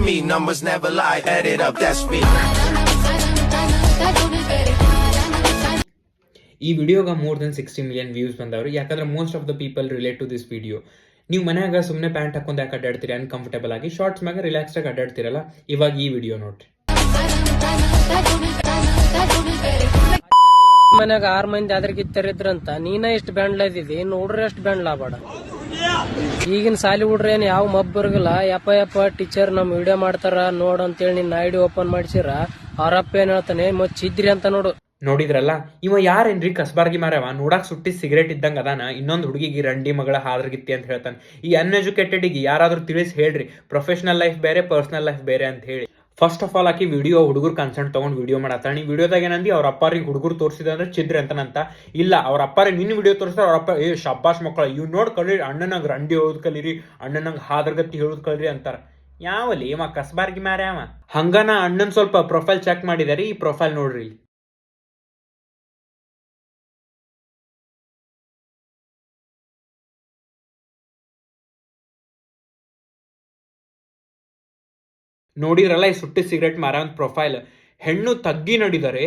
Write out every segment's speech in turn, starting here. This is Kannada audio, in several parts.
me, numbers never lie. Add it up, that's me. ಈ ವಿಡಿಯೋಗೆ ಮೋರ್ ದೆನ್ 60 ಮಿಲಿಯನ್ ವ್ಯೂಸ್ ಬಂದವರು. ಯಾಕಂದ್ರೆ most of the people relate to this video. ನೀವು ಮನ್ಯಾಗ ಸುಮ್ಮನೆ ಪ್ಯಾಂಟ್ ಹಾಕೊಂಡು ಯಾಕೆ ಅಡ್ಡಾಡ್ತೀರಿ ಅನ್ಕಂಫರ್ಟೇಬಲ್ ಆಗಿ, ಶಾರ್ಟ್ಸ್ ಮ್ಯಾಗ ರಿಲ್ಯಾಕ್ಸ್ ಆಗಿ ಅಡ್ಡಾಡ್ತಿರಲ್ಲ, ಇವಾಗ ಈ ವಿಡಿಯೋ ನೋಡ್ರಿ. ಮನ್ಯಾಗ 6 ಮಂದಿ ಅದ್ರಗಿತ್ತರಿದ್ರಂತ ನೀನ ಇಷ್ಟು ಬ್ಯಾಂಡ್ಲ ಇದ್ದಿದಿ, ನೋಡ್ರಿ ಅಷ್ಟು ಬ್ಯಾಂಡ್ಲ ಬೇಡ. ಈಗಿನ ಸಾಲಿ ಹುಡ್ರಿ ಏನ್ ಯಾವ ಮಬ್ಬರ್ಗಲ್ಲ, ಯಪ್ಪ ಟೀಚರ್ ನಮ್ ವಿಡಿಯೋ ಮಾಡ್ತಾರ ನೋಡ್ ಅಂತೇಳಿ ನಿನ್ನ ಐಡಿ ಓಪನ್ ಮಾಡ್ಸಿರ ಅವ್ರಪ್ಪ ಏನ್ ಹೇಳ್ತಾನೆ ಚಿದ್ರಿ ಅಂತ ನೋಡು. ನೋಡಿದ್ರಲ್ಲ, ಇವ ಯಾರೇನ್ರಿ ಕಸ್ಬಾರ್ಗಿ ಮಾರವ, ನೋಡಾಕ್ ಸುಟ್ಟಿ ಸಿಗರೇಟ್ ಇದ್ದಂಗ ಅದಾನ, ಇನ್ನೊಂದು ಹುಡುಗಿಗೆ ರಂಡಿ ಮಗಳ ಹಾದ್ರಗಿತ್ತಿ ಅಂತ ಹೇಳ್ತಾನೆ. ಈ ಅನ್ಎಜುಕೇಟೆಡ್ಗೆ ಯಾರಾದ್ರೂ ತಿಳಿಸಿ ಹೇಳ್ರಿ, ಪ್ರೊಫೆಷನಲ್ ಲೈಫ್ ಬೇರೆ ಪರ್ಸನಲ್ ಲೈಫ್ ಬೇರೆ ಅಂತ ಹೇಳಿ. ಫಸ್ಟ್ ಆಫ್ ಆಲ್ ಆಕಿ ವಿಡಿಯೋ ಹುಡುಗರು ಕನ್ಸೆಂಟ್ ತಗೊಂಡ್ ವಿಡಿಯೋ ಮಾಡತ್ತಾಳ. ಈ ವಿಡಿಯೋದಾಗ ಏನಂದಿ ಅವ್ರ ಅಪ್ಪಾರಿಗೆ ಹುಡುಗರು ತೋರಿಸಿದ ಅಂದ್ರೆ ಚಿದ್ರಿ ಅಂತನಂತ. ಇಲ್ಲ, ಅವ್ರ ಅಪ್ಪಾರಿಗೆ ನಿನ್ನ ವಿಡಿಯೋ ತೋರಿಸ್ತಾರೆ, ಅವ್ರ ಅಪ್ಪ ಶಬ್ಬಾಸ್ ಮಕ್ಕಳ ಇವ್ ನೋಡ್ ಕಲೀರಿ, ಅಣ್ಣನಂಗ್ ರಂಡಿ ಹೇಳೋದ್ ಕಲೀರಿ, ಅಣ್ಣನಂಗ್ ಹಾದ್ರಗತ್ತಿ ಹೇಳೋದ್ ಕಲೀರಿ ಅಂತಾರ. ಯಾವಲ್ಲಿ ಇವ ಕಸ್ಬಾರ್ಗಿ ಮಾರ ಅವ. ಹಂಗನ ಅಣ್ಣನ್ ಸ್ವಲ್ಪ ಪ್ರೊಫೈಲ್ ಚೆಕ್ ಮಾಡಿದಾರೆ. ಈ ಪ್ರೊಫೈಲ್ ನೋಡ್ರಿ. ನೋಡಿದ್ರಲ್ಲ, ಈ ಸುಟ್ಟಿ ಸಿಗರೇಟ್ ಮಾರ ಒಂದು ಪ್ರೊಫೈಲ್. ಹೆಣ್ಣು ತಗ್ಗಿ ನೋಡಿದರೆ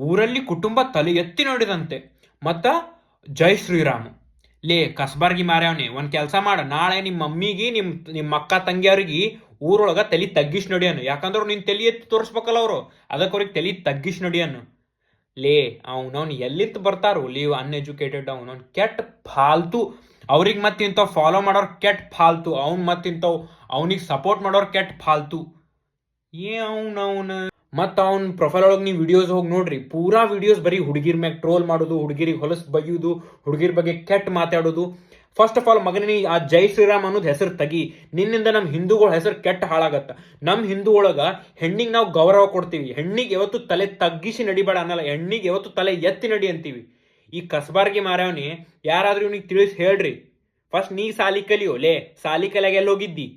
ಊರಲ್ಲಿ ಕುಟುಂಬ ತಲೆ ಎತ್ತಿ ನೋಡಿದಂತೆ. ಮತ್ತ ಜೈ ಶ್ರೀರಾಮ್. ಲೇ ಕಸ್ಬಾರ್ಗಿ ಮಾರ್ಯಾವನಿ, ಒಂದ್ ಕೆಲಸ ಮಾಡ, ನಾಳೆ ನಿಮ್ಮ ಮಮ್ಮಿಗೆ ನಿಮ್ಮ ಅಕ್ಕ ತಂಗಿಯವ್ರಿಗೆ ಊರೊಳಗ ತಲೆ ತಗ್ಗಿಸ್ ನಡಿಯನು. ಯಾಕಂದ್ರೆ ನಿನ್ ತಲೆ ಎತ್ತಿ ತೋರಿಸ್ಬೇಕಲ್ಲ ಅವರು, ಅದಕ್ಕೆ ಅವ್ರಿಗೆ ತಲೆ ತಗ್ಗಿಸ್ ನಡಿಯನು. ಲೇ ಅವನವ್ನು ಎಲ್ಲಿಂತ ಬರ್ತಾರೋ ಲೀವ್ ಅನ್ಎಜುಕೇಟೆಡ್, ಅವನವ್ನು ಕೆಟ್ಟ ಫಾಲ್ತು. ಅವ್ರಿಗೆ ಮತ್ತಿಂತವ್ ಫಾಲೋ ಮಾಡೋರು ಕೆಟ್ಟ ಫಾಲ್ತು, ಅವ್ನು ಮತ್ತಿಂತವ್ ಅವನಿಗೆ ಸಪೋರ್ಟ್ ಮಾಡೋರು ಕೆಟ್ಟ ಫಾಲ್ತು. ಮತ್ತ ಅವ್ನ ಪ್ರೊಫೈಲ್ ಒಳಗೆ ನೀವು ವಿಡಿಯೋಸ್ ಹೋಗಿ ನೋಡ್ರಿ, ಪೂರಾ ವಿಡಿಯೋಸ್ ಬರೀ ಹುಡುಗಿರ್ ಮ್ಯಾಗ ಟ್ರೋಲ್ ಮಾಡೋದು, ಹುಡುಗಿರಿಗೆ ಹೊಲಸ್ ಬೈಯೋದು, ಹುಡುಗಿರ್ ಬಗ್ಗೆ ಕೆಟ್ಟ ಮಾತಾಡೋದು. ಫಸ್ಟ್ ಆಫ್ ಆಲ್ ಮಗನಿ ಆ ಜೈ ಶ್ರೀರಾಮ್ ಅನ್ನೋದು ಹೆಸರು ತಗಿ, ನಿನ್ನಿಂದ ನಮ್ಮ ಹಿಂದೂಗಳ ಹೆಸರು ಕೆಟ್ಟ ಹಾಳಾಗತ್ತ. ನಮ್ಮ ಹಿಂದೂ ಒಳಗ ಹೆಣ್ಣಿಗೆ ನಾವು ಗೌರವ ಕೊಡ್ತೀವಿ, ಹೆಣ್ಣಿಗೆ ಯಾವತ್ತು ತಲೆ ತಗ್ಗಿಸಿ ನಡಿಬೇಡ ಅನ್ನಲ್ಲ, ಹೆಣ್ಣಿಗೆ ಯಾವತ್ತು ತಲೆ ಎತ್ತಿ ನಡಿ ಅಂತೀವಿ. ಈ ಕಸ್ಬಾರ್ಗಿ ಮಾರವನಿ ಯಾರಾದ್ರೂ ಇವ್ನಿಗೆ ತಿಳಿಸಿ ಹೇಳ್ರಿ. ಫಸ್ಟ್ ನೀ ಸಾಲಿ ಕಲಿಯೋ. ಲೇ ಸಾಲಿ ಕಲಿಯಾಗ ಎಲ್ಲಿ ಹೋಗಿದ್ದಿ?